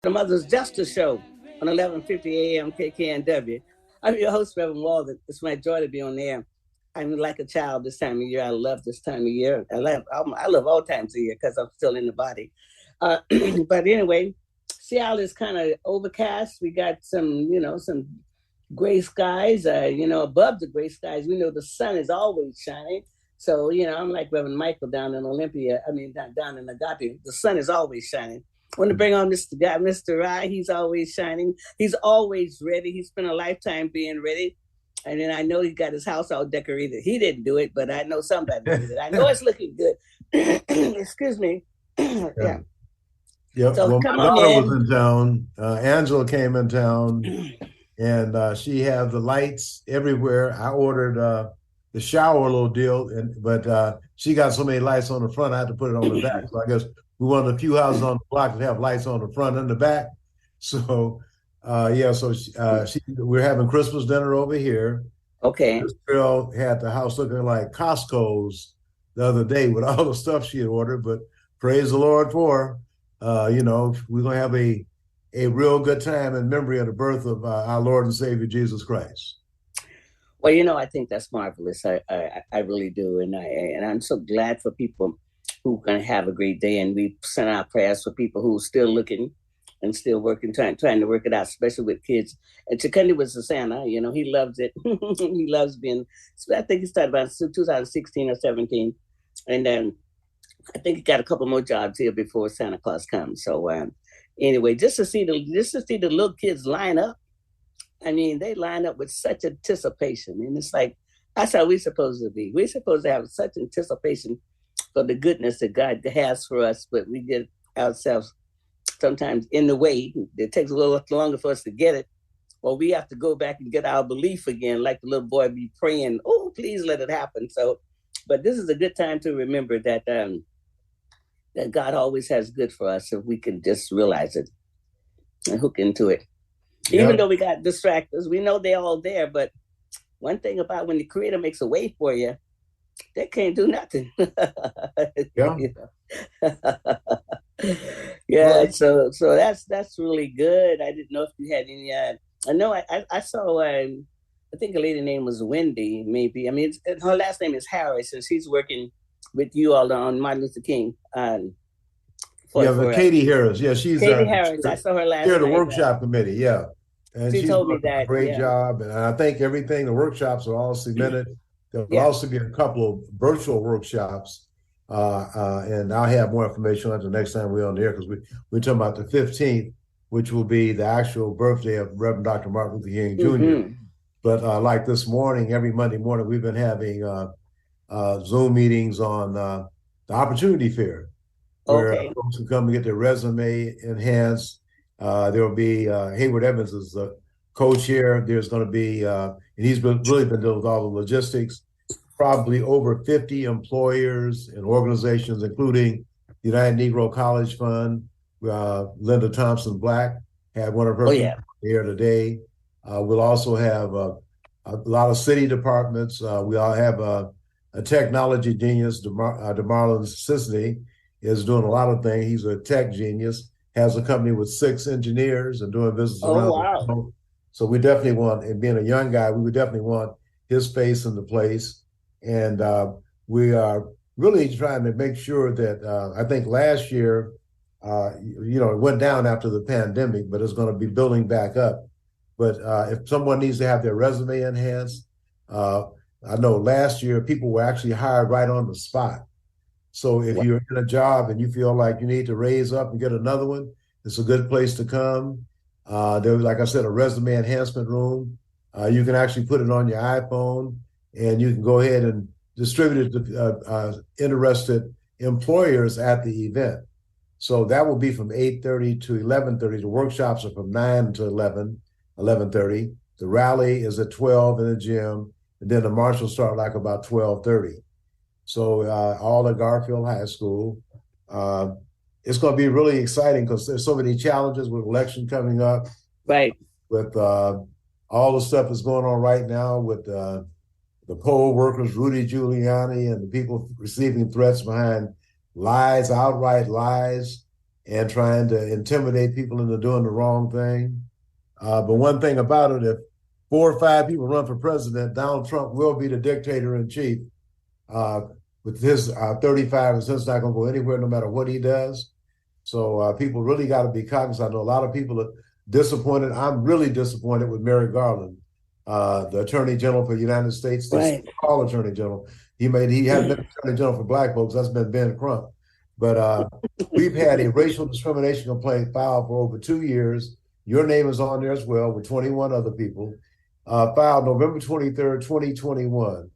The Mother's Justice Show on 11:50 a.m. KKNW. I'm your host, Reverend Walden. It's my joy to be on there. I'm like a child this time of year. I love this time of year. I love all times of year because I'm still in the body. But anyway, Seattle is kind of overcast. We got some gray skies. Above the gray skies, we know the sun is always shining. So, I'm like Reverend Michael down in Olympia. I mean, down in Agape. The sun is always shining. I want to bring on Mr. Rye. He's always shining. He's always ready. He spent a lifetime being ready. And then I know he got his house all decorated. He didn't do it, but I know somebody did it. I know it's looking good. Excuse me. Yeah. Yep. So well, come my on daughter in. was in town. Angela came in town, and she had the lights everywhere. I ordered the shower little deal, but she got so many lights on the front, I had to put it on the back. So I guess we're one of the few houses on the block that have lights on the front and the back. So we're having Christmas dinner over here. Okay. This girl had the house looking like Costco's the other day with all the stuff she had ordered, but praise the Lord for her. We're going to have a real good time in memory of the birth of our Lord and Savior, Jesus Christ. Well, I think that's marvelous. I really do. And I'm so glad for people who are going to have a great day. And we send out prayers for people who are still looking and still working, trying to work it out, especially with kids. And Chakundi was a Santa, he loves it. He loves being, I think he started about 2016 or 17. And then I think he got a couple more jobs here before Santa Claus comes. So anyway, just to see the little kids line up. I mean, they line up with such anticipation. And it's like, that's how we're supposed to be. We're supposed to have such anticipation for the goodness that God has for us, but we get ourselves sometimes in the way. It takes a little longer for us to get it. Or we have to go back and get our belief again, like the little boy be praying, oh, please let it happen. So, but this is a good time to remember that that God always has good for us if we can just realize it and hook into it. Yep. Even though we got distractors, we know they're all there. But one thing about when the Creator makes a way for you, they can't do nothing. Yeah. Yeah. Well, so that's really good. I didn't know if you had any. I know I saw. I think a lady name was Wendy. Maybe I mean her last name is Harris, and she's working with you all on Martin Luther King. Katie Harris. Yeah, she's Katie Harris. I saw her last night. Chair of the workshop committee. Yeah. And she told me that. A great job. And I think everything, the workshops are all cemented. There will also be a couple of virtual workshops. And I'll have more information on the next time we're on the air because we're talking about the 15th, which will be the actual birthday of Reverend Dr. Martin Luther King Jr. Mm-hmm. But like this morning, every Monday morning, we've been having Zoom meetings on the Opportunity Fair, where folks can come and get their resume enhanced. There will be Hayward Evans is the co-chair. There's going to be, and he's really been dealing with all the logistics, probably over 50 employers and organizations, including the United Negro College Fund. Linda Thompson Black had one of her here today. We'll also have a lot of city departments. We all have a technology genius, DeMarlon Sisney, is doing a lot of things. He's a tech genius, has a company with 6 engineers and doing business around the world. So we definitely want, and being a young guy, we would definitely want his face in the place. And we are really trying to make sure that I think last year, it went down after the pandemic, but it's going to be building back up. But if someone needs to have their resume enhanced, I know last year people were actually hired right on the spot. So if you're in a job and you feel like you need to raise up and get another one, it's a good place to come. There's, like I said, a resume enhancement room. You can actually put it on your iPhone and you can go ahead and distribute it to interested employers at the event. So that will be from 8:30 to 11:30. The workshops are from 9 to 11:30. The rally is at 12 in the gym. And then the march will start like about 12:30. So all at Garfield High School. It's going to be really exciting because there's so many challenges with election coming up. Right. With all the stuff that's going on right now with the poll workers, Rudy Giuliani, and the people receiving threats behind lies, outright lies. and trying to intimidate people into doing the wrong thing. But one thing about it, if 4 or 5 people run for president, Donald Trump will be the dictator in chief. With his 35%, it's not going to go anywhere no matter what he does. So people really got to be cognizant. I know a lot of people are disappointed. I'm really disappointed with Merrick Garland, the Attorney General for the United States, the all Attorney General. He hadn't been Attorney General for Black folks. That's been Ben Crump. But we've had a racial discrimination complaint filed for over 2 years. Your name is on there as well with 21 other people. Filed November 23rd, 2021.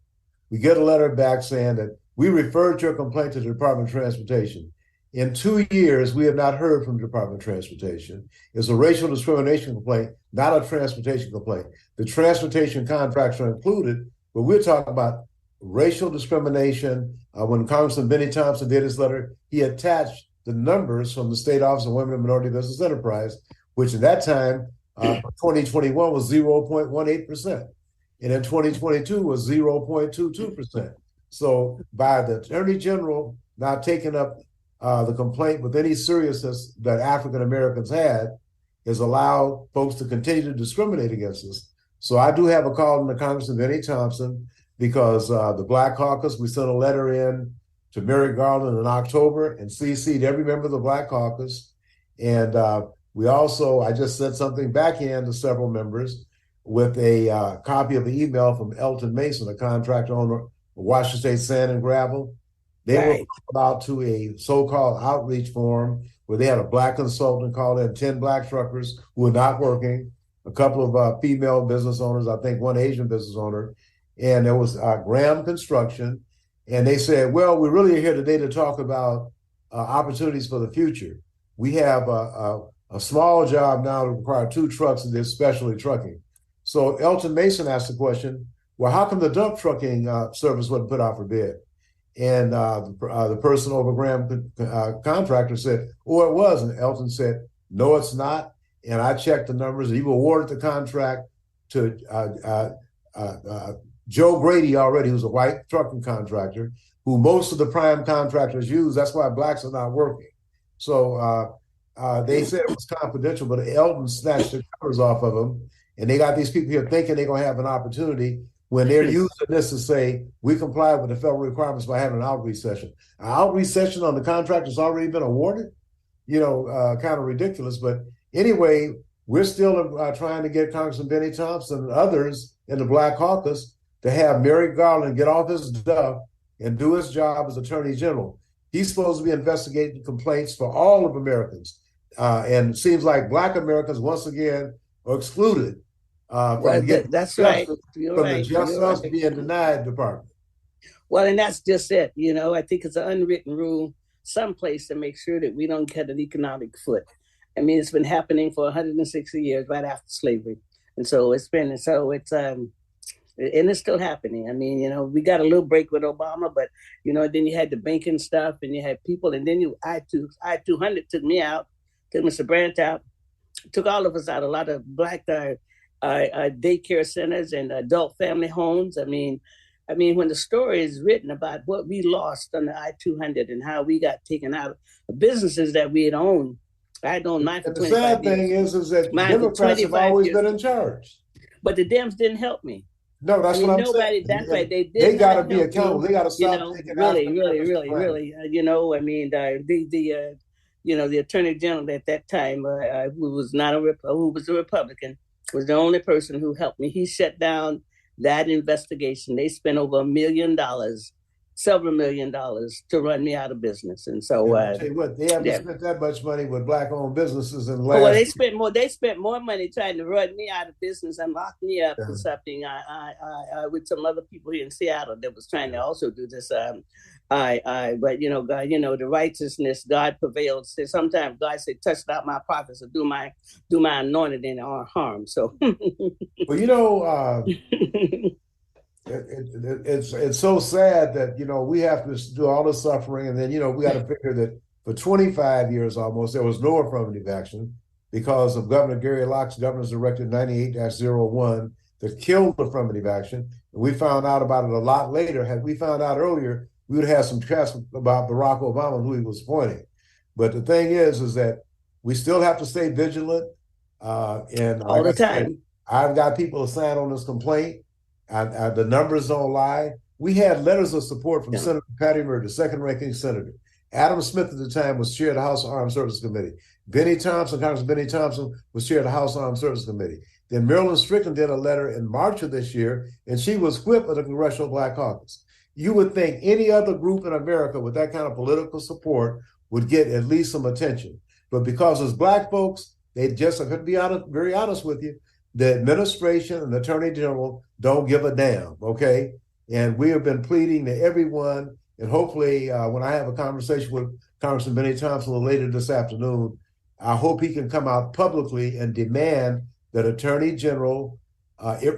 We get a letter back saying that we referred your complaint to the Department of Transportation. In 2 years, we have not heard from the Department of Transportation. It's a racial discrimination complaint, not a transportation complaint. The transportation contracts are included, but we're talking about racial discrimination. When Congressman Benny Thompson did his letter, he attached the numbers from the State Office of Women and Minority Business Enterprise, which at that time, 2021 was 0.18%. And in 2022 was 0.22%. So by the Attorney General not taking up the complaint with any seriousness that African Americans had, has allowed folks to continue to discriminate against us. So I do have a call to Congressman Benny Thompson because the Black Caucus, we sent a letter in to Merrick Garland in October and CC'd every member of the Black Caucus. And we also, I just sent something back in to several members with a copy of an email from Elton Mason, a contractor owner of Washington State Sand and Gravel. They were called out to a so-called outreach forum where they had a Black consultant call in 10 Black truckers who were not working, a couple of female business owners, I think one Asian business owner, and there was Graham Construction. And they said, well, we're really here today to talk about opportunities for the future. We have a small job now that requires 2 trucks and there's specialty trucking. So Elton Mason asked the question, well, how come the dump trucking service wasn't put out for bid? And the person over Graham contractor said, oh, it was. And Elton said, no, it's not. And I checked the numbers. He awarded the contract to Joe Grady already, who's a white trucking contractor, who most of the prime contractors use. That's why Blacks are not working. So they said it was confidential, but Elton snatched the covers off of them. And they got these people here thinking they're going to have an opportunity when they're using this to say, we comply with the federal requirements by having an outreach session. An outreach session on the contract has already been awarded, kind of ridiculous. But anyway, we're still trying to get Congressman Benny Thompson and others in the Black Caucus to have Merrick Garland get off his duff and do his job as Attorney General. He's supposed to be investigating complaints for all of Americans. And it seems like Black Americans, once again, are excluded. That's right. The justice being denied department. Well, and that's just it. I think it's an unwritten rule someplace to make sure that we don't get an economic foot. I mean, it's been happening for 160 years right after slavery. And so it's still happening. I mean, we got a little break with Obama, but, then you had the banking stuff and you had people, and then I-200 took me out, took Mr. Brandt out, took all of us out, a lot of Black daycare centers and adult family homes. I mean, when the story is written about what we lost on the I-200 and how we got taken out of businesses that we had owned. I had owned mine for 25 years. The sad thing is that Democrats have always been in charge. But the Dems didn't help me. No, that's what I'm saying. That's right. They got to be accountable. They got to stop taking really. The Attorney General at that time, who was a Republican, was the only person who helped me. He shut down that investigation. They spent over $1 million, several $1 million to run me out of business. And so I'll tell you what, they haven't spent that much money with Black-owned businesses in the last. Well, they spent more money trying to run me out of business and lock me up for something. I with some other people here in Seattle that was trying to also do this. But God, the righteousness, God prevailed. Sometimes God said, touch not my prophets or do my anointed in our harm. So well, it's so sad that we have to do all the suffering, and then we got to figure that for 25 years almost there was no affirmative action because of Governor Gary Locke's Governor's Directive 98-01 that killed affirmative action. And we found out about it a lot later. Had we found out earlier, we would have had some trust about Barack Obama and who he was appointing. But the thing is that we still have to stay vigilant. And all like the I said, time. I've got people to sign on this complaint. The numbers don't lie. We had letters of support from Senator Patty Murray, the second-ranking senator. Adam Smith at the time was chair of the House Armed Services Committee. Congressman Benny Thompson was chair of the House Armed Services Committee. Then Marilyn Strickland did a letter in March of this year, and she was whip of the Congressional Black Caucus. You would think any other group in America with that kind of political support would get at least some attention. But because as Black folks, they just, I could be honest, very honest with you, the administration and the Attorney General don't give a damn, okay? And we have been pleading to everyone, and hopefully when I have a conversation with Congressman Benny Thompson later this afternoon, I hope he can come out publicly and demand that Attorney General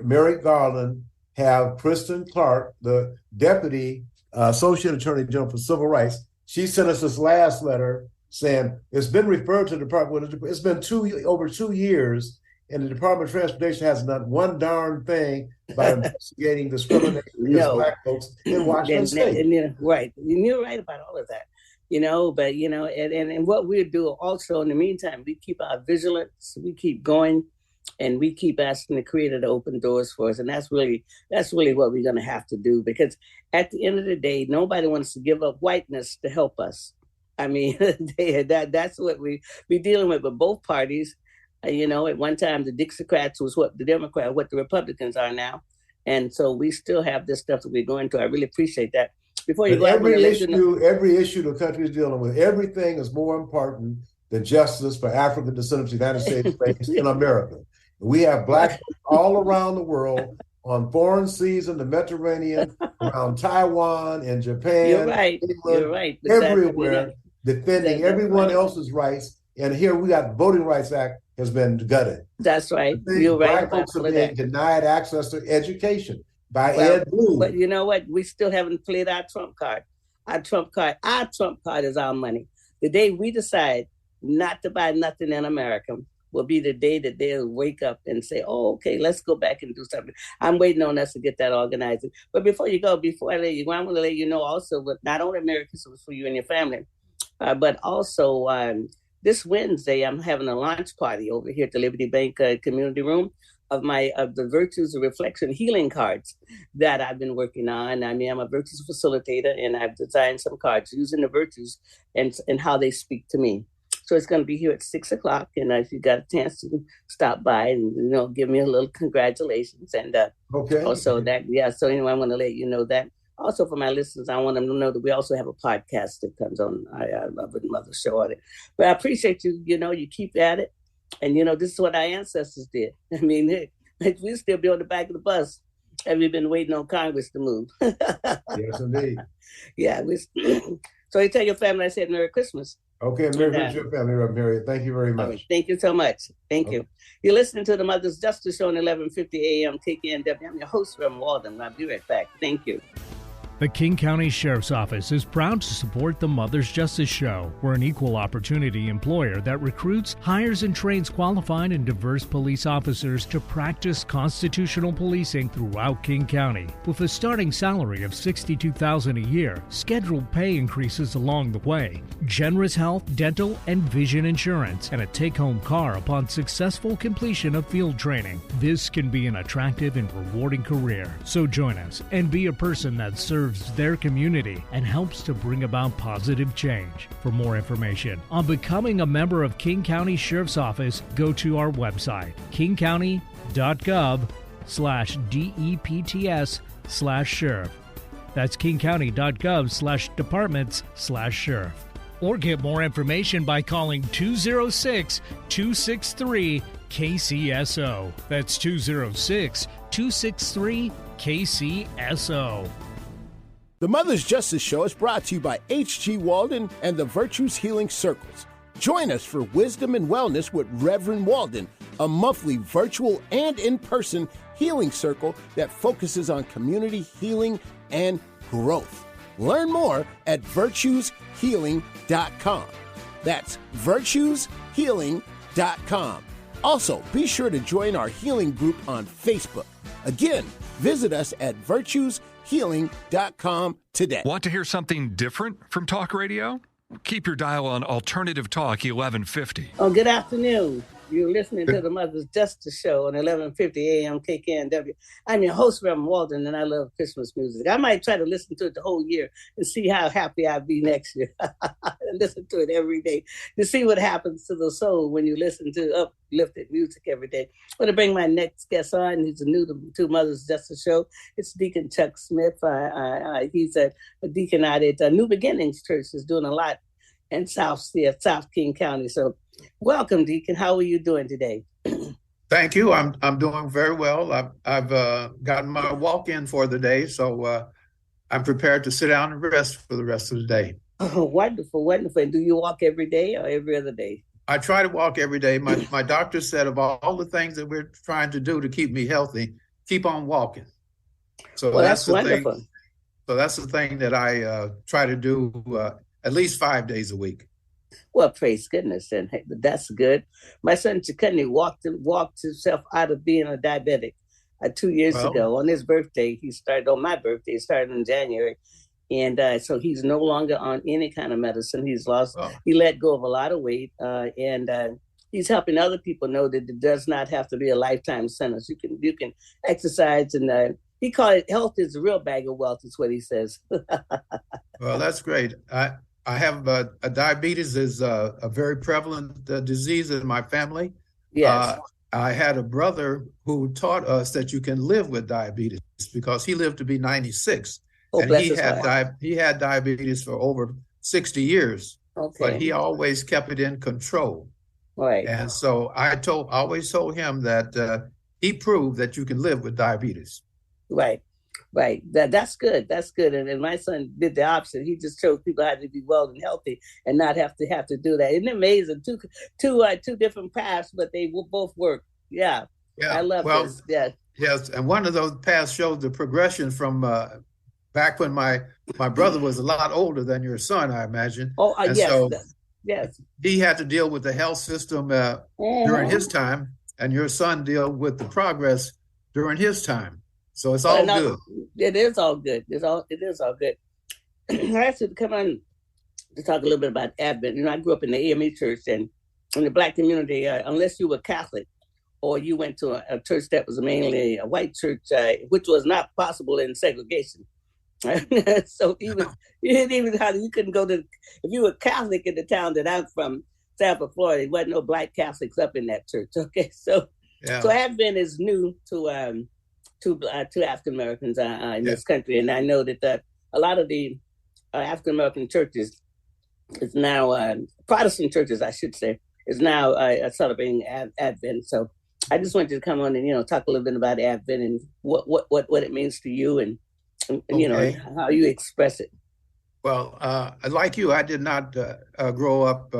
Merrick Garland have Kristen Clark, the Deputy Associate Attorney General for Civil Rights. She sent us this last letter saying it's been referred to the Department. It's been over 2 years, and the Department of Transportation hasn't done one darn thing by investigating discrimination against Black folks in Washington State. Right. You're right about all of that. But and what we do also in the meantime, we keep our vigilance, we keep going, and we keep asking the Creator to open doors for us. And that's really what we're going to have to do, because at the end of the day, nobody wants to give up whiteness to help us. I mean, that's what we're dealing with both parties. At one time, the Dixiecrats was what the Republicans are now. And so we still have this stuff that we're going to. I really appreciate that. Before you go, every issue the country is dealing with, everything is more important than justice for African descendants of the United States based in America. We have Black folks all around the world on foreign seas in the Mediterranean, around Taiwan and Japan. You're right. England, You're right. Everywhere, defending everyone else's rights. And here we got the Voting Rights Act has been gutted. That's right. You're right. Black folks are being denied access to education by Ed Blue. But you know what? We still haven't played our trump card. Our trump card is our money. The day we decide not to buy nothing in America will be the day that they'll wake up and say, oh, okay, let's go back and do something. I'm waiting on us to get that organized. But before I let you go, I want to let you know also, but not only America Service for you and your family, but also this Wednesday, I'm having a launch party over here at the Liberty Bank Community Room of the Virtues of Reflection healing cards that I've been working on. I mean, I'm a virtues facilitator, and I've designed some cards using the virtues and how they speak to me. So it's going to be here at 6:00, and if you got a chance to stop by and give me a little congratulations, and okay. Also that, yeah. So anyway, I want to let you know that. Also, for my listeners, I want them to know that we also have a podcast that comes on. I love it, Mother Show on it. But I appreciate you. You keep at it, and this is what our ancestors did. I mean, we still be on the back of the bus, and we've been waiting on Congress to move. Yes, indeed. Yeah. So you tell your family I said Merry Christmas. Okay, Merry Christmas to your family, Reverend Mary. Thank you very much. Right, thank you so much. Thank you. You're listening to the Mother's Justice Show on 1150 AM KKNW. I'm your host, Reverend Walden. I'll be right back. Thank you. The King County Sheriff's Office is proud to support the Mother's Justice Show. We're an equal opportunity employer that recruits, hires, and trains qualified and diverse police officers to practice constitutional policing throughout King County. With a starting salary of $62,000 a year, scheduled pay increases along the way, generous health, dental, and vision insurance, and a take-home car upon successful completion of field training. This can be an attractive and rewarding career. So join us and be a person that serves their community and helps to bring about positive change. For more information on becoming a member of King County Sheriff's Office, go to our website, kingcounty.gov/DEPTS/sheriff. That's kingcounty.gov/departments/sheriff. Or get more information by calling 206-263-KCSO. That's 206-263-KCSO. The Mother's Justice Show is brought to you by H.G. Walden and the Virtues Healing Circles. Join us for Wisdom and Wellness with Reverend Walden, a monthly virtual and in-person healing circle that focuses on community healing and growth. Learn more at virtueshealing.com. That's virtueshealing.com. Also, be sure to join our healing group on Facebook. Again, visit us at virtueshealing.com today. Want to hear something different from talk radio? Keep your dial on Alternative Talk 1150. Oh, good afternoon. You're listening to the Mother's Justice Show on 1150 AM KKNW. I'm your host, Reverend Walden, and I love Christmas music. I might try to listen to it the whole year and see how happy I'll be next year. Listen to it every day to see what happens to the soul when you listen to uplifted music every day. I'm going to bring my next guest on. He's new to Mother's Justice Show. It's Deacon Chuck Smith. He's a deacon out at New Beginnings Church. He's doing a lot in South King County. So welcome, Deacon. How are you doing today? Thank you. I'm doing very well. I've gotten my walk in for the day, so I'm prepared to sit down and rest for the rest of the day. Oh, wonderful, wonderful. And do you walk every day or every other day? I try to walk every day. My doctor said of all the things that we're trying to do to keep me healthy, keep on walking. So well, that's wonderful. Thing. So that's the thing that I try to do at least 5 days a week. Well, praise goodness, and that's good. My son Chikuni walked himself out of being a diabetic 2 years ago. On his birthday, he started in January, and so he's no longer on any kind of medicine. He let go of a lot of weight, and he's helping other people know that it does not have to be a lifetime sentence. You can exercise, and he called it health is a real bag of wealth, is what he says. Well, that's great. I have a diabetes is a very prevalent disease in my family. Yes. I had a brother who taught us that you can live with diabetes because he lived to be 96. Oh, and he had diabetes for over 60 years. Okay. But he always kept it in control. Right. And so I always told him that he proved that you can live with diabetes. Right. Right. That's good. That's good. And my son did the opposite. He just showed people how to be well and healthy and not have to do that. Isn't it amazing? Two different paths, but they will both work. Yeah. I love this. Yeah. Yes. And one of those paths shows the progression from back when my brother was a lot older than your son, I imagine. Oh, yes. So yes. He had to deal with the health system during his time, and your son dealt with the progress during his time. So it's all good. It is all good. It is all good. I asked you to come on to talk a little bit about Advent. I grew up in the AME church, and in the Black community, unless you were Catholic or you went to a church that was mainly a white church, which was not possible in segregation. So you couldn't go to, if you were Catholic in the town that I'm from, Tampa, Florida, there wasn't no Black Catholics up in that church. Okay, so Advent is new to African Americans in this country, and I know that a lot of the African American churches is now Protestant churches, I should say, is now celebrating Advent. So I just wanted to come on and talk a little bit about Advent and what it means to you and how you express it. Well, like you, I did not grow up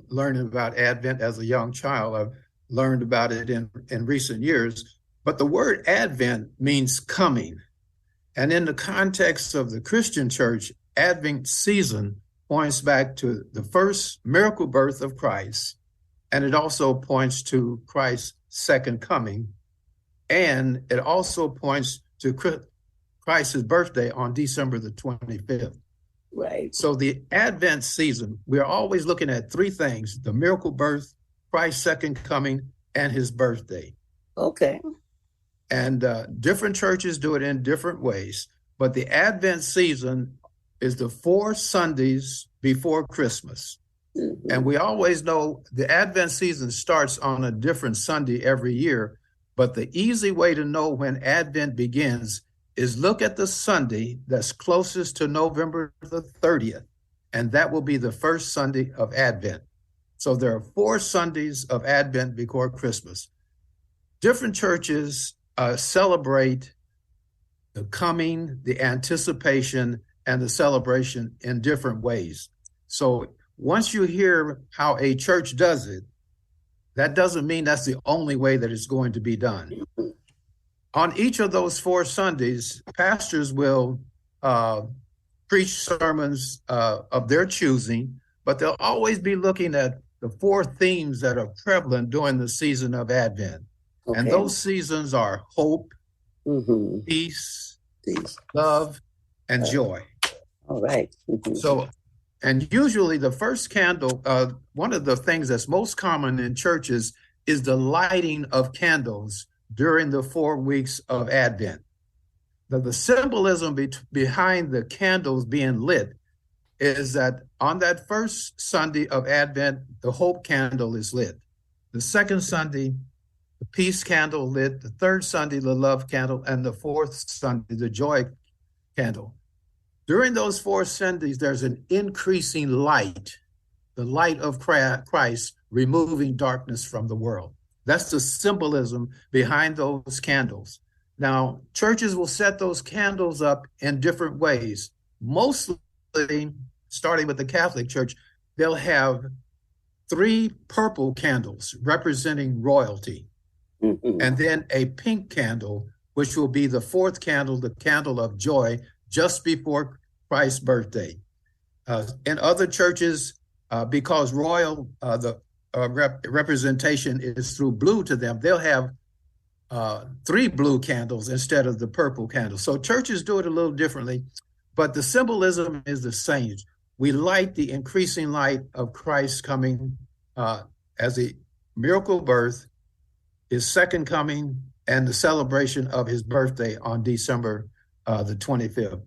learning about Advent as a young child. I've learned about it in recent years. But the word Advent means coming. And in the context of the Christian church, Advent season points back to the first miracle birth of Christ. And it also points to Christ's second coming. And it also points to Christ's birthday on December the 25th. Right. So the Advent season, we're always looking at three things: the miracle birth, Christ's second coming, and his birthday. Okay. And different churches do it in different ways. But the Advent season is the 4 Sundays before Christmas. Mm-hmm. And we always know the Advent season starts on a different Sunday every year. But the easy way to know when Advent begins is look at the Sunday that's closest to November the 30th. And that will be the first Sunday of Advent. So there are 4 Sundays of Advent before Christmas. Different churches celebrate the coming, the anticipation, and the celebration in different ways. So once you hear how a church does it, that doesn't mean that's the only way that it's going to be done. On each of those 4 Sundays, pastors will preach sermons of their choosing, but they'll always be looking at the 4 themes that are prevalent during the season of Advent. Okay. And those seasons are hope, peace, love, and joy. All right. So And usually the first candle, one of the things that's most common in churches is the lighting of candles during the 4 weeks of Advent. The symbolism behind the candles being lit is that on that first Sunday of Advent, the hope candle is lit. The second Sunday, the peace candle lit. The third Sunday, the love candle. And the fourth Sunday, the joy candle. During those 4 Sundays, there's an increasing light, the light of Christ removing darkness from the world. That's the symbolism behind those candles. Now, churches will set those candles up in different ways. Mostly, starting with the Catholic Church, they'll have 3 purple candles representing royalty, and then a pink candle, which will be the 4th candle, the candle of joy, just before Christ's birthday. In other churches, because royal, the representation is through blue to them, they'll have 3 blue candles instead of the purple candles. So churches do it a little differently, but the symbolism is the same. We light the increasing light of Christ coming as a miracle birth, his second coming, and the celebration of his birthday on December the 25th.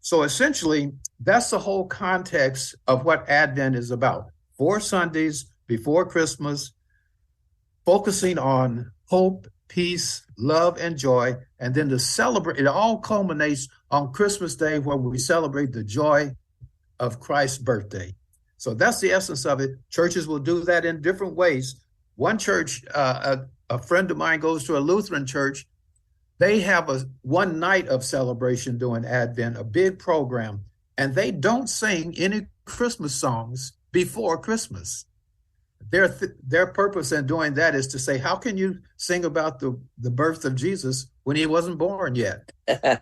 So essentially, that's the whole context of what Advent is about. 4 Sundays before Christmas, focusing on hope, peace, love, and joy, and then to celebrate. It all culminates on Christmas Day, where we celebrate the joy of Christ's birthday. So that's the essence of it. Churches will do that in different ways. One church, a friend of mine goes to a Lutheran church. They have one night of celebration during Advent, a big program, and they don't sing any Christmas songs before Christmas. Their purpose in doing that is to say, how can you sing about the birth of Jesus when he wasn't born yet?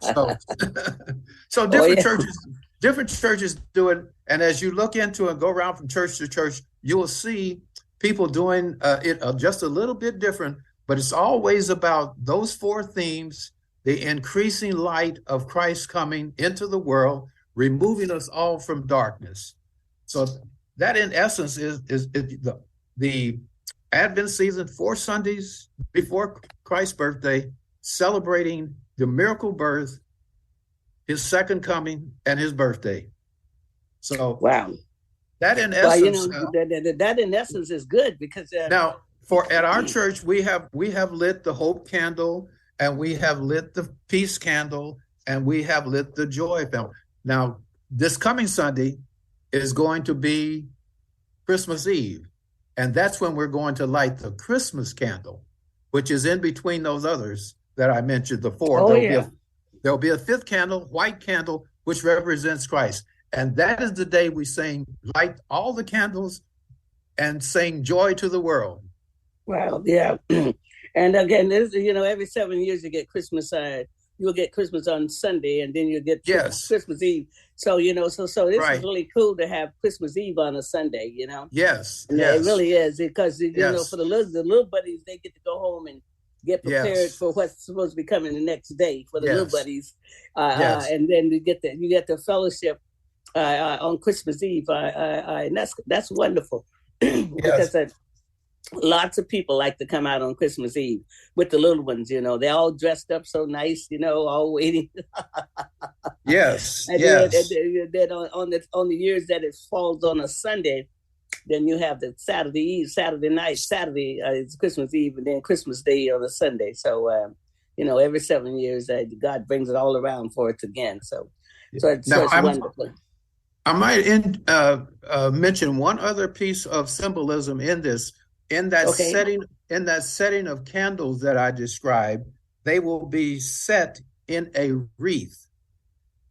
So different churches do it. And as you look into and go around from church to church, you will see people doing it just a little bit different, but it's always about those 4 themes: the increasing light of Christ coming into the world, removing us all from darkness. So that in essence is the Advent season, 4 Sundays before Christ's birthday, celebrating the miracle birth, his second coming, and his birthday. So wow, that in essence, that in essence is good, because now at our church we have lit the hope candle, and we have lit the peace candle, and we have lit the joy candle. Now this coming Sunday is going to be Christmas Eve. And that's when we're going to light the Christmas candle, which is in between those others that I mentioned, the 4. There'll be a 5th candle, white candle, which represents Christ. And that is the day we light all the candles and sing joy to the world. Wow, yeah. And again, this, every 7 years you get Christmas. You'll get Christmas on Sunday, and then you'll get Christmas Eve. So, so this is really cool to have Christmas Eve on a Sunday, Yes. It really is, because, for the little buddies, they get to go home and get prepared for what's supposed to be coming the next day for the little buddies. And then you get the fellowship on Christmas Eve. And that's wonderful. Because lots of people like to come out on Christmas Eve with the little ones, they're all dressed up so nice, all waiting. Yes. And then on the years that it falls on a Sunday, then you have the Saturday night, is Christmas Eve, and then Christmas Day on a Sunday. So, every 7 years, God brings it all around for us again. So it's wonderful. I might mention one other piece of symbolism in this. In that setting of candles that I described, they will be set in a wreath.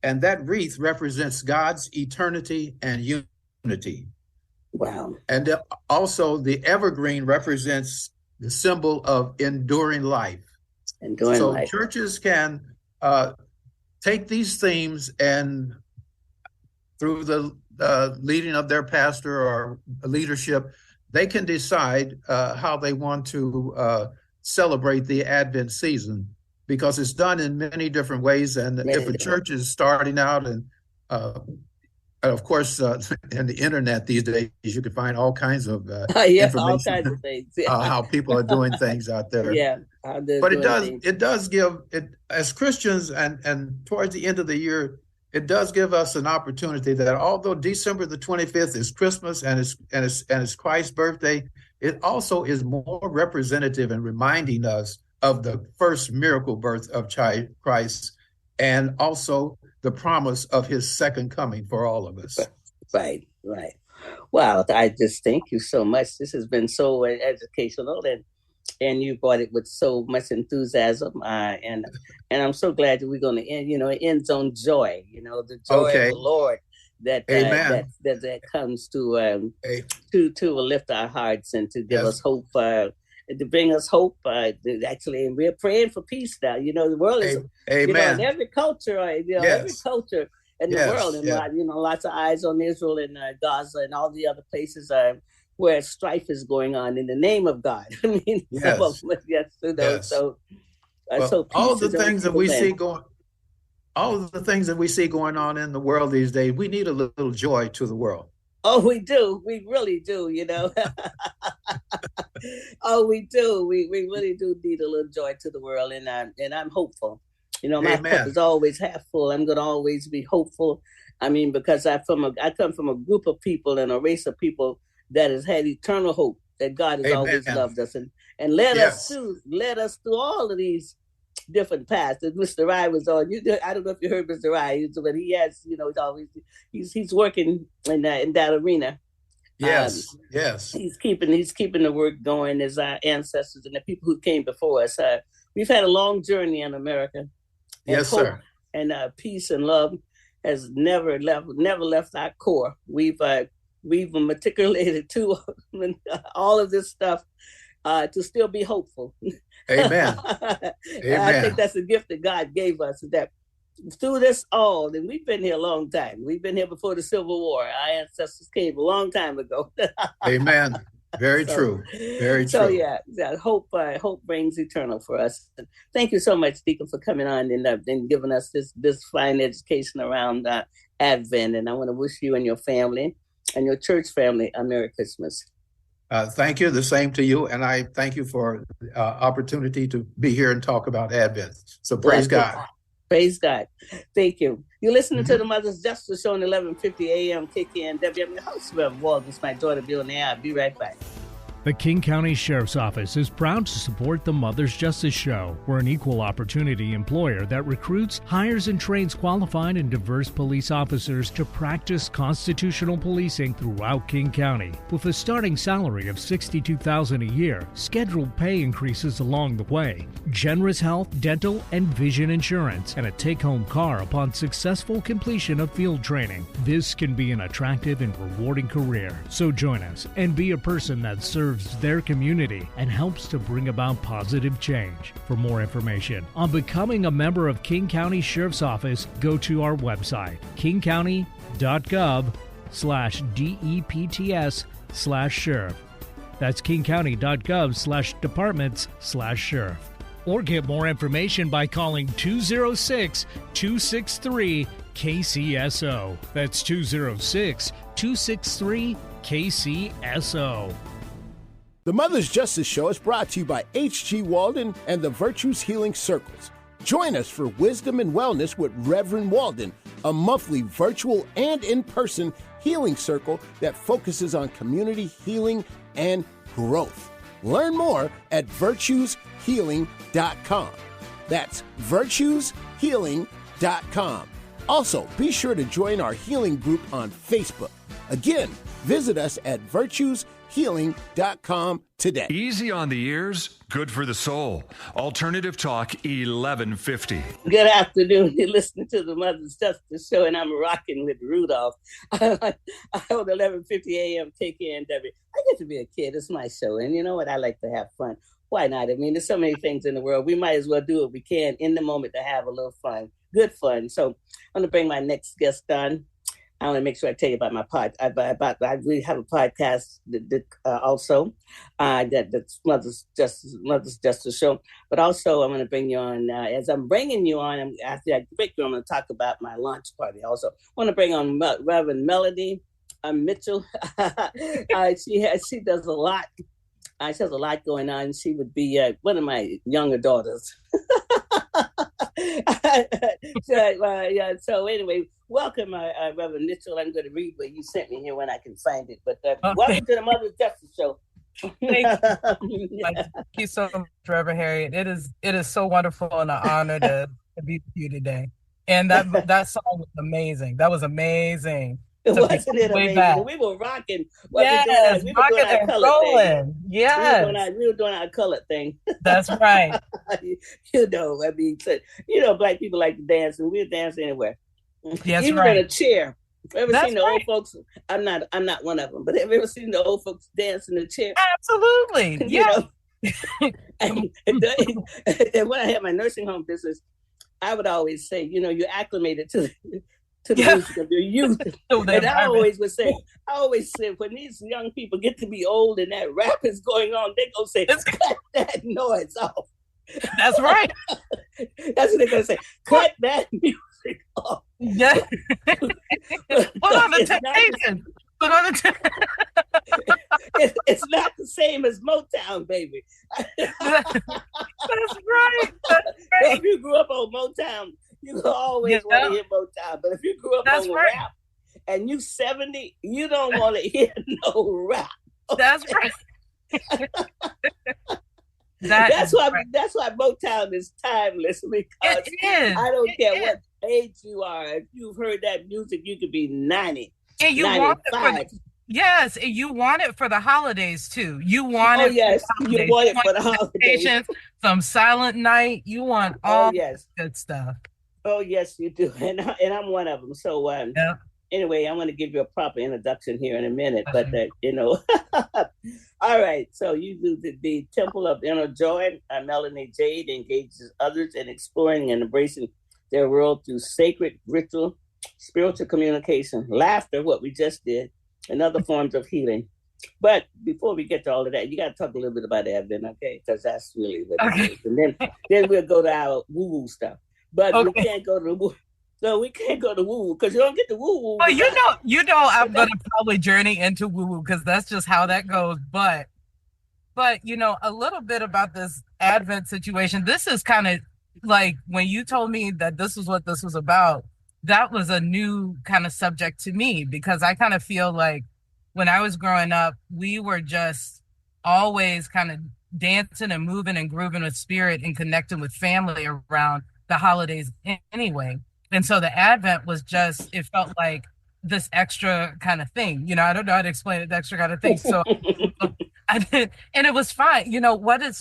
And that wreath represents God's eternity and unity. Wow. And also the evergreen represents the symbol of enduring life. Churches can take these themes, and through the leading of their pastor or leadership, they can decide how they want to celebrate the Advent season, because it's done in many different ways. And if a church is starting out and of course, in the internet these days, you can find all kinds of Yeah, all information kinds of things. how people are doing things out there. Yeah, how they're But doing things. it does give it as Christians, and towards the end of the year, it does give us an opportunity that although December the 25th is Christmas and it's Christ's birthday, it also is more representative in reminding us of the first miracle birth of Christ, and also the promise of his second coming for all of us. Right. Wow, I just thank you so much. This has been so educational, and you brought it with so much enthusiasm. And I'm so glad that we're going to end. It ends on joy. The joy of the Lord that comes to lift our hearts and to give us hope. To bring us hope, actually, and we're praying for peace now. The world is, in every culture, every culture in the world, and lots of eyes on Israel and Gaza and all the other places where strife is going on in the name of God. I mean, some of them, So, all of the things that we see going, all of the things that we see going on in the world these days, we need a little joy to the world. Oh, we do. We really do, Oh, we do. We really do need a little joy to the world, and I'm hopeful. My cup is always half full. I'm going to always be hopeful. I mean, because I come from a group of people and a race of people that has had eternal hope that God has always loved us and led us through all of these different paths that Mr. Rye was on. I don't know if you heard Mr. Rye, but he has, he's working in that arena. Yes. He's keeping the work going as our ancestors and the people who came before us. We've had a long journey in America. Yes, sir. And peace and love has never left our core. We've matriculated to all of this stuff to still be hopeful. Amen. I think that's a gift that God gave us, that through this all, and we've been here a long time. We've been here before the Civil War. Our ancestors came a long time ago. Amen. Very true. Very true. So yeah, hope brings eternal for us. Thank you so much, Deacon, for coming on and giving us this fine education around Advent. And I want to wish you and your family and your church family a Merry Christmas. Thank you. The same to you. And I thank you for the opportunity to be here and talk about Advent. So praise God. Praise God. Thank you. You're listening to the Mother's Justice Show on 1150 AM KKNW. I'm your host, Reverend Walden. It's my daughter, Bill, and I'll be right back. The King County Sheriff's Office is proud to support the Mother's Justice Show. We're an equal opportunity employer that recruits, hires, and trains qualified and diverse police officers to practice constitutional policing throughout King County. With a starting salary of $62,000 a year, scheduled pay increases along the way, generous health, dental, and vision insurance, and a take-home car upon successful completion of field training. This can be an attractive and rewarding career. So join us and be a person that serves their community and helps to bring about positive change. For more information on becoming a member of King County Sheriff's Office, go to our website, kingcounty.gov/DEPTS/sheriff. That's kingcounty.gov/departments/sheriff. Or get more information by calling 206-263-KCSO. That's 206-263-KCSO. The Mother's Justice Show is brought to you by H.G. Walden and the Virtues Healing Circles. Join us for Wisdom and Wellness with Reverend Walden, a monthly virtual and in-person healing circle that focuses on community healing and growth. Learn more at virtueshealing.com. That's virtueshealing.com. Also, be sure to join our healing group on Facebook. Again, visit us at virtueshealing.com today. Easy on the ears, good for the soul. Alternative Talk 1150. Good afternoon. You're listening to the Mother's Justice Show, and I'm rocking with Rudolph. I hold 1150 AM KKNW. I get to be a kid. It's my show, and you know what? I like to have fun. Why not? I mean, there's so many things in the world. We might as well do what we can in the moment to have a little fun, good fun. So I'm going to bring my next guest on. I want to make sure I tell you about my I really have a podcast also that's Mother's Justice Show. But also, I'm going to bring you on. As I'm bringing you on, after I break you, I'm going to talk about my launch party. Also, I want to bring on Reverend Melanie Mitchell. She does a lot. She has a lot going on. She would be one of my younger daughters. So anyway, welcome, Reverend Mitchell. I'm going to read what you sent me here when I can find it. But welcome to the Mother's Justice Show. Thank you so much, Reverend Harriet. It is so wonderful and an honor to be with you today. And that song was amazing. That was amazing. Wasn't it amazing? We were rocking. Yes, we were doing our color rolling. thing. Yes. We were doing our color thing. That's right. Black people like to dance, and we'll dance anywhere. Yes, even right. in a chair. Ever seen the old folks? I'm not one of them, but have you ever seen the old folks dance in the chair? Absolutely. Yeah. And when I had my nursing home business, I would always say, you're acclimated to the music of your youth. And I always say, when these young people get to be old and that rap is going on, they go say, cut that noise off. That's right. That's what they're going to say. Cut that music off. Yeah. Put on the Temptations. It's not the same as Motown, baby. That's right. If you grew up on Motown, you always want to hear Motown. But if you grew up on rap and you 70, you don't want to hear no rap. That's right. That's why Motown is timeless, because it is. I don't care what age you are. If you've heard that music, you could be 90. And you 95. Yes, and you want it for the holidays too. You want it. Yes, you want it for the holidays. Some Silent Night. You want all good stuff. Oh yes, you do, and I'm one of them. So anyway, I'm going to give you a proper introduction here in a minute. But all right. So you do the Temple of Inner Joy. Melanie Jade engages others in exploring and embracing their world through sacred ritual, spiritual communication, laughter, what we just did, and other forms of healing. But before we get to all of that, you got to talk a little bit about Advent, okay? Because that's really what it is. And then we'll go to our woo-woo stuff. But we can't go to the woo. So we can't go to woo-woo because you don't get the woo-woo. Well, I'm going to probably journey into woo-woo because that's just how that goes. But a little bit about this Advent situation. This is kind of like when you told me that this was what this was about, that was a new kind of subject to me, because I kind of feel like when I was growing up, we were just always kind of dancing and moving and grooving with spirit and connecting with family around the holidays anyway. And so the Advent was just, it felt like this extra kind of thing. I don't know how to explain it, the extra kind of thing. So I did, and it was fine.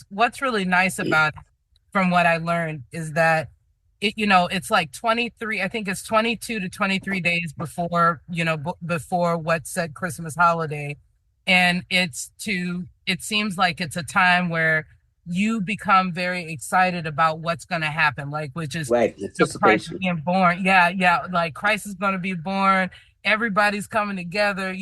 What's really nice about it, from what I learned, is that it's like 23, I think it's 22 to 23 days before, before what's said Christmas holiday. And it seems like it's a time where you become very excited about what's going to happen, which is Christ being born. Yeah. Like Christ is going to be born. Everybody's coming together,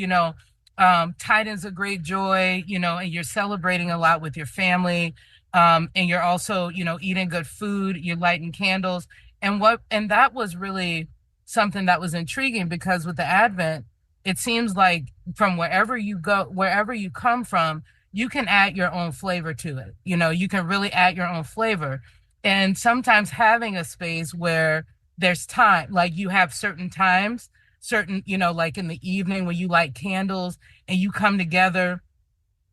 tidings of great joy, and you're celebrating a lot with your family. And you're also, eating good food, you're lighting candles. And that was really something that was intriguing, because with the Advent, it seems like from wherever you come from, you can add your own flavor to it. You can really add your own flavor. And sometimes having a space where there's time, like you have certain times, like in the evening when you light candles and you come together.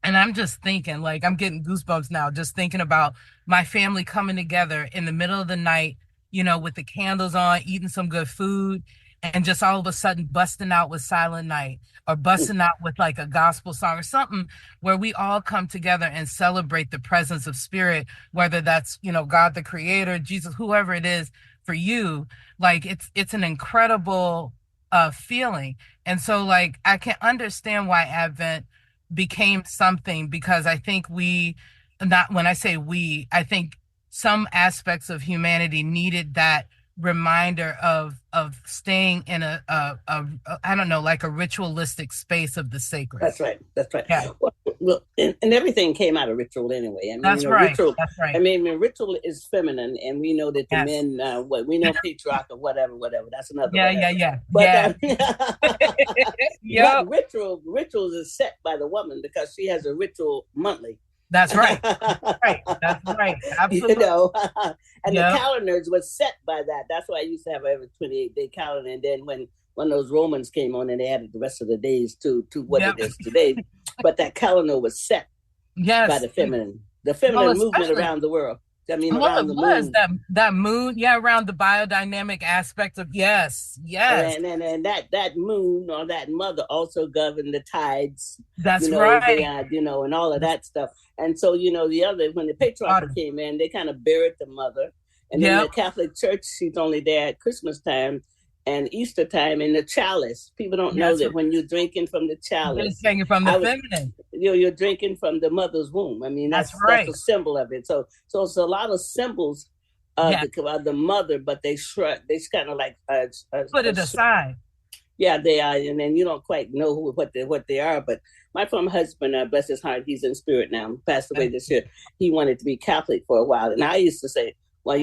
And I'm just thinking, like, I'm getting goosebumps now, just thinking about my family coming together in the middle of the night, with the candles on, eating some good food, and just all of a sudden busting out with Silent Night, or busting out with like a gospel song or something, where we all come together and celebrate the presence of spirit, whether that's, God, the creator, Jesus, whoever it is for you. Like it's an incredible feeling. And so like, I can understand why Advent became something, because I think I think some aspects of humanity needed that reminder of staying in a I don't know, like a ritualistic space of the sacred. That's right. That's right. Yeah. Well, and everything came out of ritual anyway. I mean, That's right. Ritual. That's right. I mean, ritual is feminine, and we know that the men, we know patriarch or whatever. That's another. Yeah. But, yeah. But rituals is set by the woman because she has a ritual monthly. That's right. That's right. Absolutely. And the calendars was set by that. That's why I used to have every 28-day calendar. And then when those Romans came on and they added the rest of the days to what it is today, but that calendar was set by the feminine movement around the world. I mean, around the moon. That moon, around the biodynamic aspect of yes. And that moon or that mother also governed the tides. That's right. And all of that stuff. And so, the other, when the patriarch came in, they kind of buried the mother. And then the Catholic Church, she's only there at Christmas time and Easter time in the chalice. People don't know that when you're drinking from the chalice. You're drinking from the feminine. You're drinking from the mother's womb. I mean, that's right. That's a symbol of it. So it's a lot of symbols of the mother, but they kind of like put it aside. Yeah, they are, and then you don't quite know what they are. But my former husband, bless his heart, he's in spirit now, passed away this year. He wanted to be Catholic for a while, and I used to say, well,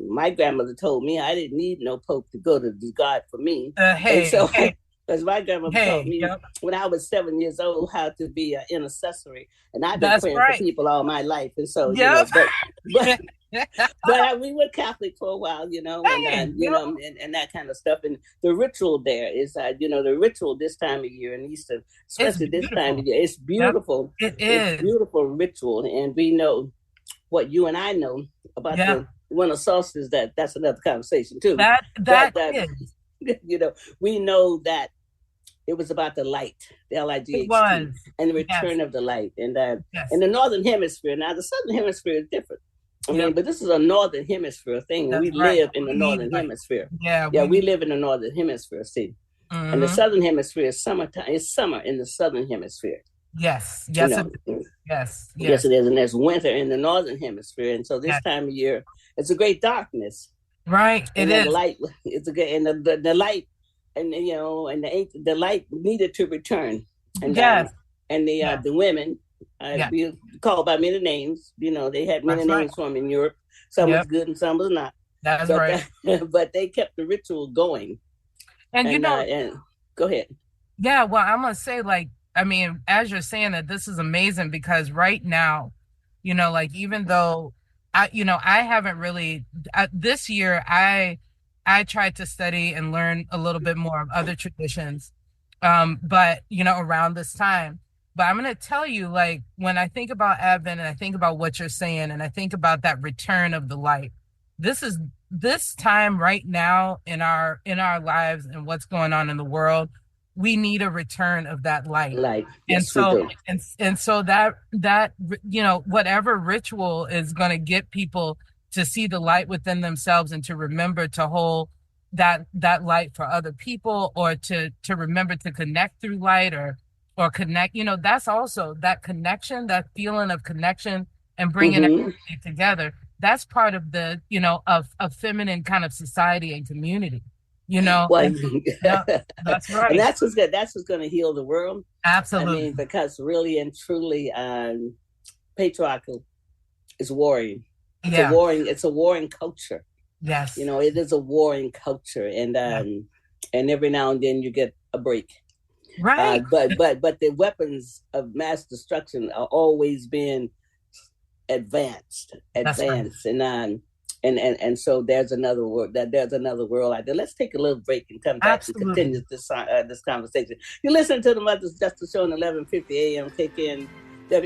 my grandmother told me I didn't need no pope to go to God for me. Because my grandmother taught me when I was 7 years old how to be an intercessory, and I've been praying for people all my life, and so but we were Catholic for a while, and that kind of stuff. And the ritual there is, the ritual this time of year and Easter, especially this time of year, it's beautiful. It is. It's beautiful ritual, and we know what you and I know about the winter solstice. That's another conversation too. That is. We know that it was about the light, the LIGHT, and the return of the light. And in the Northern Hemisphere, now the Southern Hemisphere is different. I mean, but this is a Northern Hemisphere thing. We live in the Northern Hemisphere. We live in the Northern Hemisphere, see. Mm-hmm. And the Southern Hemisphere is summertime. It's summer in the Southern Hemisphere. Yes, it is. And there's winter in the Northern Hemisphere. And so this time of year, it's a great darkness. Right, and the light, it's a good, and the light, and the light needed to return. And the women, we called by many names. They had many names for them in Europe. Some was good and some was not. That's right. But they kept the ritual going. And go ahead. Yeah, well, I'm gonna say, as you're saying that, this is amazing because right now, even though I haven't really this year. I tried to study and learn a little bit more of other traditions, but around this time. But I'm going to tell you, when I think about Advent and I think about what you're saying, and I think about that return of the light. This time right now in our lives and what's going on in the world. We need a return of that light. And so that whatever ritual is going to get people to see the light within themselves and to remember to hold that light for other people, or to remember to connect through light or connect, that's also that connection, that feeling of connection and bringing everything together. That's part of the, of feminine kind of society and community. That's right. And that's what's good. That's what's going to heal the world. Absolutely. I mean, because really and truly, patriarchal is warring. It's a warring culture. Yes. It is a warring culture, and every now and then you get a break. Right. But the weapons of mass destruction are always being advanced, right. And so there's another world out there. Let's take a little break and come back and continue this conversation. You listen to the Mother's Justice Show on 11:50 a.m. KKNW.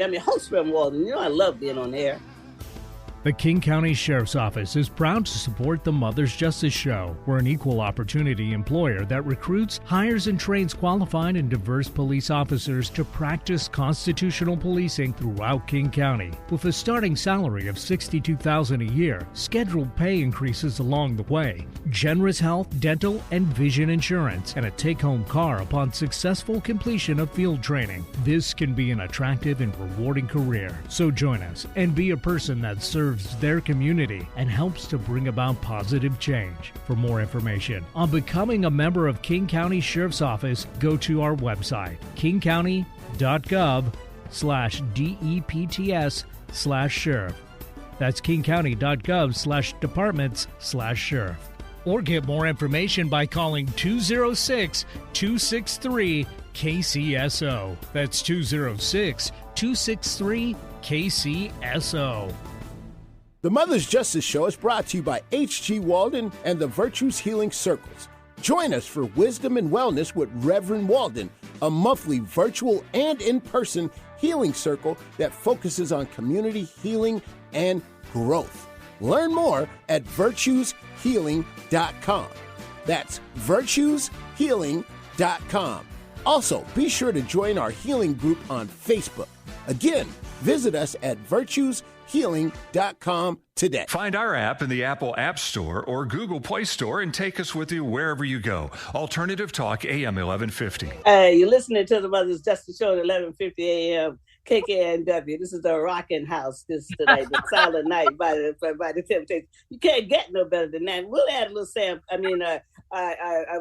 I'm your host, Reverend Walden. I love being on air. The King County Sheriff's Office is proud to support the Mother's Justice Show. We're an equal opportunity employer that recruits, hires, and trains qualified and diverse police officers to practice constitutional policing throughout King County. With a starting salary of $62,000 a year, scheduled pay increases along the way, generous health, dental, and vision insurance, and a take-home car upon successful completion of field training. This can be an attractive and rewarding career. So join us and be a person that serves serves their community and helps to bring about positive change. For more information on becoming a member of King County Sheriff's Office, go to our website, kingcounty.gov/DEPTS/sheriff. That's kingcounty.gov/departments/sheriff. Or get more information by calling 206-263-KCSO. That's 206-263-KCSO. The Mother's Justice Show is brought to you by H.G. Walden and the Virtues Healing Circles. Join us for Wisdom and Wellness with Reverend Walden, a monthly virtual and in-person healing circle that focuses on community healing and growth. Learn more at virtueshealing.com. That's virtueshealing.com. Also, be sure to join our healing group on Facebook. Again, visit us at virtueshealing.com today. Find our app in the Apple App Store or Google Play Store and take us with you wherever you go. Alternative Talk, AM 1150. You're listening to the Mother's Justice Show at 1150 a.m. KKNW. This is the Rockin' House this tonight, the Silent Night by the Temptations. You can't get no better than that. We'll add a little Sam.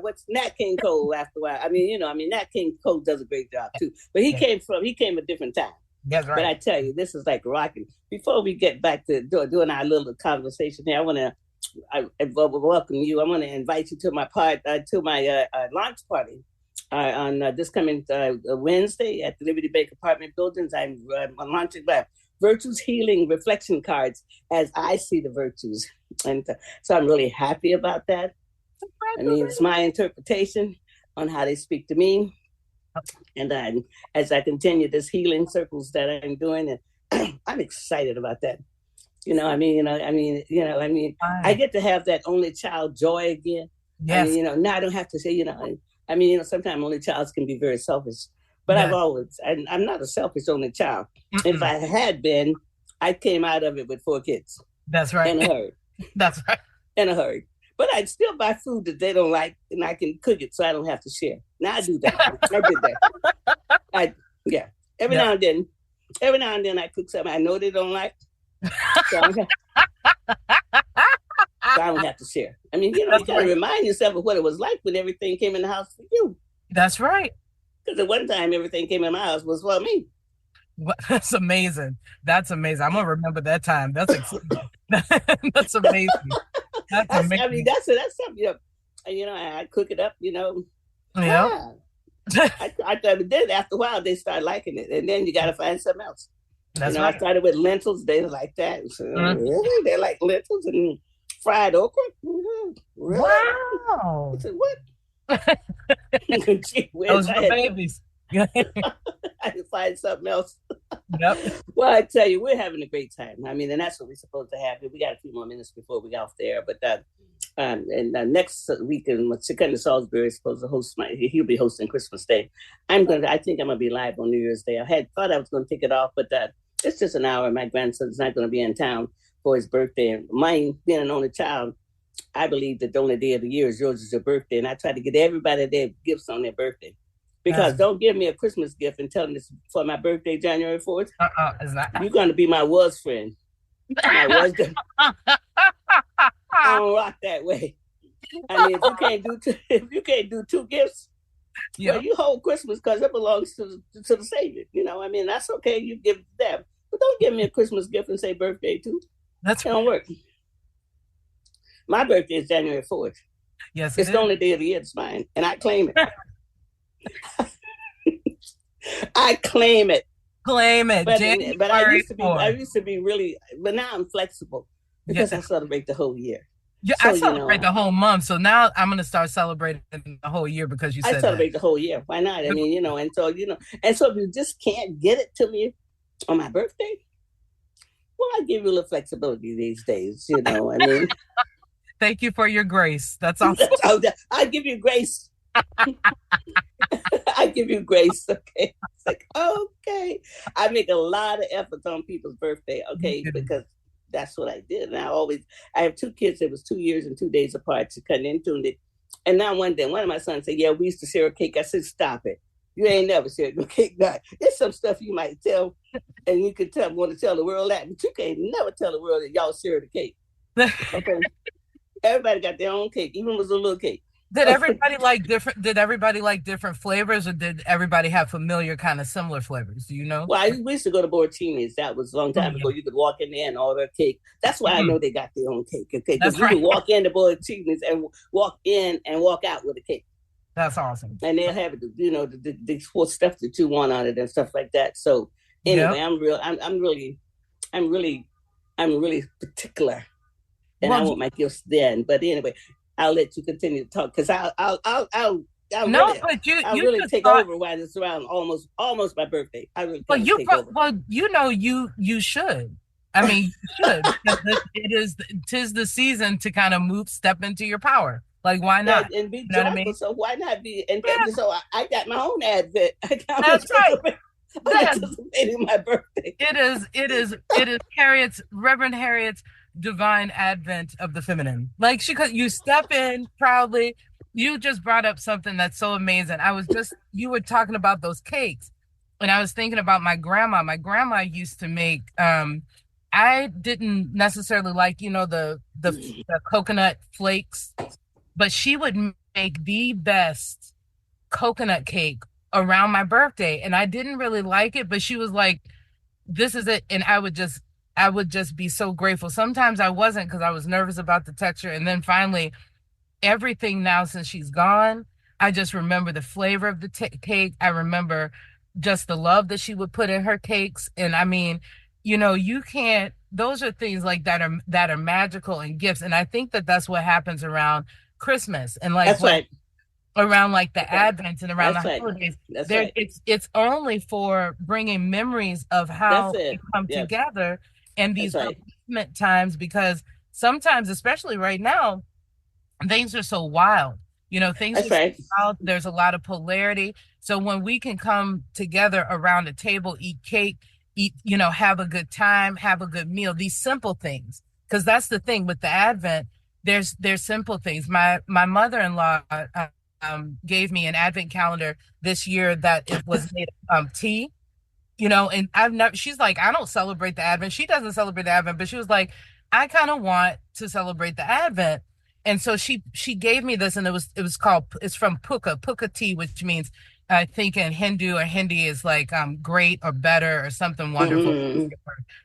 What's Nat King Cole after a while? Nat King Cole does a great job too. But he came a different time. That's right. But I tell you, this is like rocking. Before we get back to doing our little conversation here, I welcome you. I want to invite you to my launch party. On this coming Wednesday at the Liberty Bank apartment buildings. I'm launching Virtues Healing reflection cards as I see the virtues. And so I'm really happy about that. It's my interpretation on how they speak to me. And as I continue this healing circles that I'm doing, and I'm excited about that. I get to have that only child joy again. Yes. Now I don't have to say, sometimes only childs can be very selfish, but Yeah. I'm not a selfish only child. Mm-mm. If I had been, I came out of it with 4 kids. That's right. In a hurry. That's right. In a hurry. But I'd still buy food that they don't like, and I can cook it so I don't have to share. Now I do that. I did that. Every now and then I cook something I know they don't like. So I don't have to share. You got to remind yourself of what it was like when everything came in the house for you. That's right. Because at one time, everything came in my house was for me. That's amazing. That's amazing. I'm going to remember that time. That's that's amazing. That's amazing. That's something, I cook it up, Yeah. I thought it did. After a while, they start liking it. And then you got to find something else. That's right. I started with lentils. They like that. So, really? They like lentils and fried okra? Mm-hmm. Really? Wow. I said, what? Gee, those are babies. I had to find something else. Yep. Well, I tell you, we're having a great time. And that's what we're supposed to have. We got a few more minutes before we get off there. But next weekend, Second Salisbury is supposed to host he'll be hosting Christmas Day. I think I'm going to be live on New Year's Day. I thought I was going to take it off, but it's just an hour. My grandson's not going to be in town for his birthday. And mine, being an only child, I believe that the only day of the year is yours is your birthday. And I try to get everybody their gifts on their birthday. Because don't give me a Christmas gift and tell me it's for my birthday, January 4th. It's not. You're going to be my was friend. I don't rock that way. If you can't do 2 gifts, well, you hold Christmas because it belongs to the Savior. That's okay. You give it to them. But don't give me a Christmas gift and say birthday too. It don't work. My birthday is January 4th. Yes, it's the only day of the year. It's mine, and I claim it. I claim it. Claim it. But I used to be really. But now I'm flexible because I celebrate the whole year. Yeah, so, I celebrate the whole month. So now I'm going to start celebrating the whole year because you said I celebrate the whole year. Why not? And so if you just can't get it to me on my birthday, well, I give you a little flexibility these days. Thank you for your grace. That's all. I give you grace. I give you grace. Okay. It's like, okay. I make a lot of efforts on people's birthday. Okay. Because that's what I did. And I have 2 kids that was 2 years and 2 days apart to cut into it. And now one day, one of my sons said, yeah, we used to share a cake. I said, stop it. You ain't never shared no cake. Now, it's some stuff you might tell, and you can want to tell the world that, but you can't never tell the world that y'all share the cake. Okay, everybody got their own cake, even if it was a little cake. Did everybody like different? Did everybody like different flavors, or did everybody have familiar kind of similar flavors? Do you know? Well, we used to go to Bortini's. That was a long time ago. You could walk in there and order a cake. That's why I know they got their own cake. Okay, because you can walk into Bortini's and walk in and walk out with a cake. That's awesome. And they'll have the stuff that you want on it and stuff like that. So anyway, I'm really particular, and I want my gifts then. But anyway, I'll let you continue to talk because I'll really take over while it's around almost my birthday. I really take over. Well, you should. I mean, you should, because tis the season to kind of step into your power. Like, why not? And be joyful. I mean? So why not be? And so I got my own advent. That's right. I'm anticipating my birthday. It is Reverend Harriet's divine advent of the feminine. Like, you step in proudly. You just brought up something that's so amazing. You were talking about those cakes, and I was thinking about my grandma. My grandma used to make. I didn't necessarily like, the coconut flakes, but she would make the best coconut cake around my birthday, and I didn't really like it, but she was like, "This is it," and I would just be so grateful. Sometimes I wasn't because I was nervous about the texture, and then finally, everything now since she's gone, I just remember the flavor of the cake. I remember just the love that she would put in her cakes, and I mean, you can't. Those are things like that are magical and gifts, and I think that that's what happens around Christmas and around like the Advent and around the holidays. It's only for bringing memories of how we come together and these intimate times, because sometimes, especially right now, things are so wild. Things are so wild. There's a lot of polarity. So when we can come together around a table, eat cake, have a good time, have a good meal, these simple things, because that's the thing with the Advent. There's simple things. My mother-in-law gave me an Advent calendar this year that it was made of tea, and she's like, I don't celebrate the Advent. She doesn't celebrate the Advent, but she was like, I kind of want to celebrate the Advent. And so she gave me this, and it's from puka tea, which means, I think in Hindu or Hindi is like great or better or something wonderful.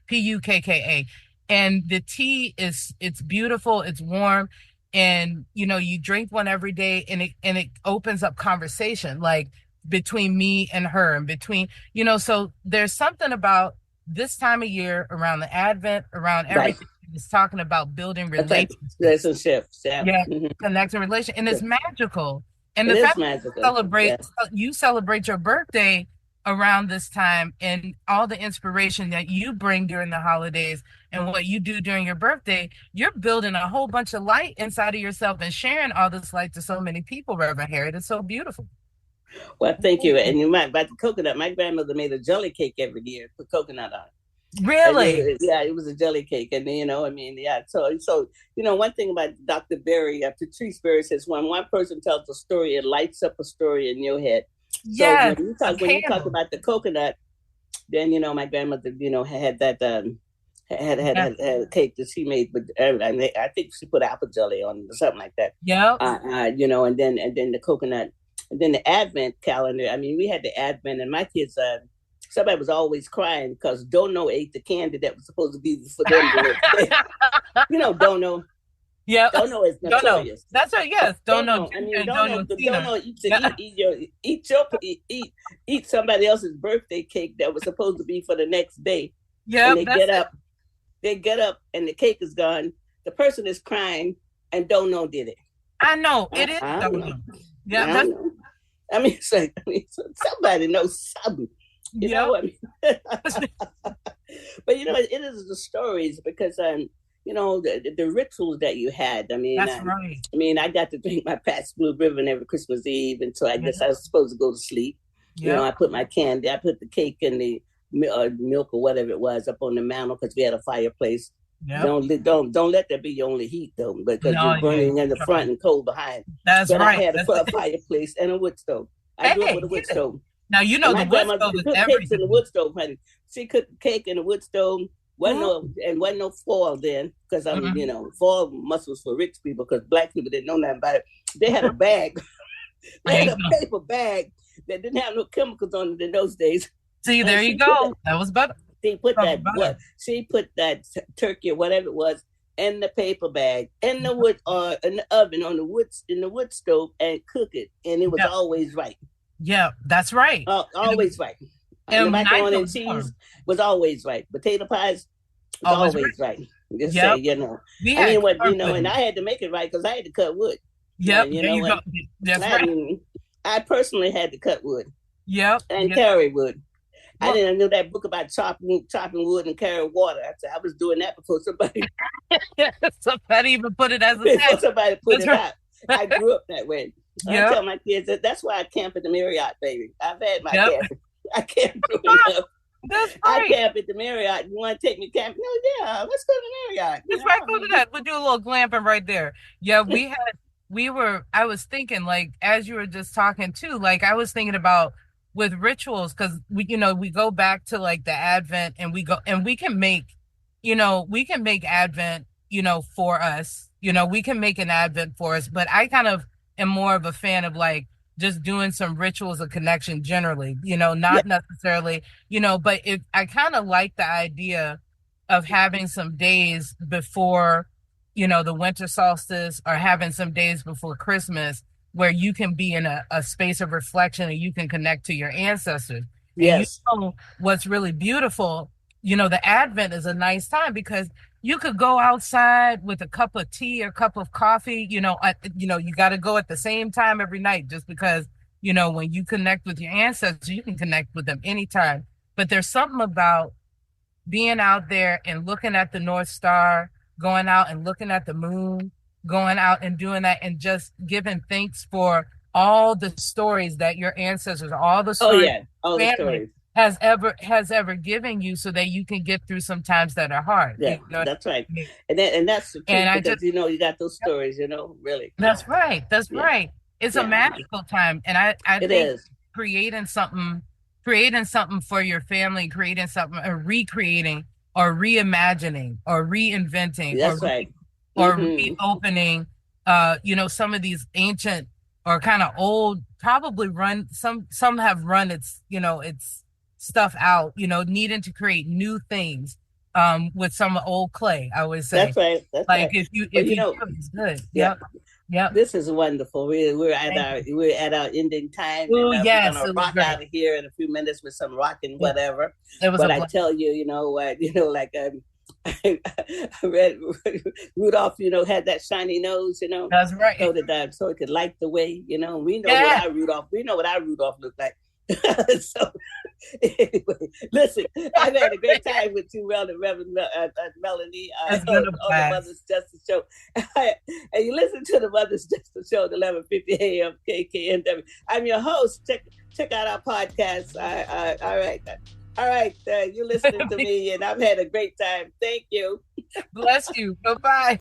Pukka. And the tea it's beautiful, it's warm, and you drink one every day, and it opens up conversation, like between me and her, and between so there's something about this time of year around the Advent, around everything. It's talking about building relationships, connecting relation, and it's magical. And the fact that you celebrate your birthday around this time, and all the inspiration that you bring during the holidays and what you do during your birthday, you're building a whole bunch of light inside of yourself and sharing all this light to so many people, Reverend Harriet. It's so beautiful. Well, thank you. And you might about the coconut. My grandmother made a jelly cake every year, put coconut on it. Really? It was a jelly cake. And So one thing about Dr. Berry, Patrice Berry says, when one person tells a story, it lights up a story in your head. Yeah. So when you talk about the coconut, then my grandmother, had that had a cake that she made, but I think she put apple jelly on it or something like that. Yeah. And then the coconut, and then the Advent calendar. I mean, we had the Advent, and my kids. Somebody was always crying because Dono ate the candy that was supposed to be for them. Dono. Yeah. Dono is notorious. That's right. Yes. Dono. Dono eat somebody else's birthday cake that was supposed to be for the next day. Yeah. And they get up and the cake is gone. The person is crying, and Dono did it. I know. It is Dono. Yeah. I mean, somebody knows something. But it is the stories, because the rituals that you had. I mean, that's right. I mean, I got to drink my Pat's Blue Ribbon every Christmas Eve until I guess I was supposed to go to sleep. I put my candy, I put the cake and the milk or whatever it was up on the mantle, because we had a fireplace. Yep. Don't let that be your only heat though, because you're burning in the front and cold behind. That's right. I had a fireplace and a wood stove. I grew up with a wood stove. Now, you know, my the wood grandmother stove is cooked cakes in the everything. wood stove, honey. She cooked cake in the wood stove. Wasn't no foil then, because foil must was for rich people, because black people didn't know nothing about it. They had a bag. They had a paper bag that didn't have no chemicals on it in those days. See, there you go. That was better. She put that turkey or whatever it was in the paper bag in the wood in the oven on the wood stove and cook it, and it was always right. Yeah, that's right. Always right. And the macaroni and cheese was always right. Potato pies was always right. Just say, and I had to make it right because I had to cut wood. Yep, that's right. I personally had to cut wood. Yep. And carry wood. I didn't know that book about chopping wood and carrying water. I was doing that before somebody even put it as a before somebody put it out. I grew up that way. I tell my kids that's why I camp at the Marriott, baby. I've had my camping. I can't do enough. That's right. I camp at the Marriott. You want to take me camping? No, yeah, let's go to the Marriott. Let's go to that. We'll do a little glamping right there. Yeah, I was thinking, like, as you were just talking too, like I was thinking about with rituals, because we go back to like the Advent, and we can make Advent, for us, we can make an Advent for us, but I kind of am more of a fan of like just doing some rituals of connection generally, not necessarily, but I kind of like the idea of having some days before, the winter solstice, or having some days before Christmas where you can be in a space of reflection and you can connect to your ancestors. Yes. And what's really beautiful, the Advent is a nice time because you could go outside with a cup of tea or cup of coffee, you got to go at the same time every night, just because, when you connect with your ancestors, you can connect with them anytime. But there's something about being out there and looking at the North Star, going out and looking at the moon, going out and doing that, and just giving thanks for all the stories that your ancestors, all the stories, all the stories has ever given you, so that you can get through some times that are hard. Yeah, that's right. And that's the truth, because you got those stories, really. That's right. Right. It's a magical time, and I think is. creating something for your family, creating something, or recreating, or reimagining, or reinventing, that's right. Or reopening, some of these ancient or kind of old, probably some have run its stuff out, needing to create new things with some old clay, I would say. That's right. That's like right. if you it's good. Yep. This is wonderful. We're at our ending time. Oh, yes. We're gonna rock out of here in a few minutes with some rocking whatever. But I tell you, like I read Rudolph, had that shiny nose, That's right. So it could light the way, we know what our Rudolph looked like. So anyway, listen, I've had a great time with you, Reverend Melanie, on the Mother's Justice Show. And you listen to the Mother's Justice Show at 11:50 a.m. KKNW. I'm your host. Check out our podcast. All right. You're listening to me, and I've had a great time. Thank you. Bless you. Bye-bye.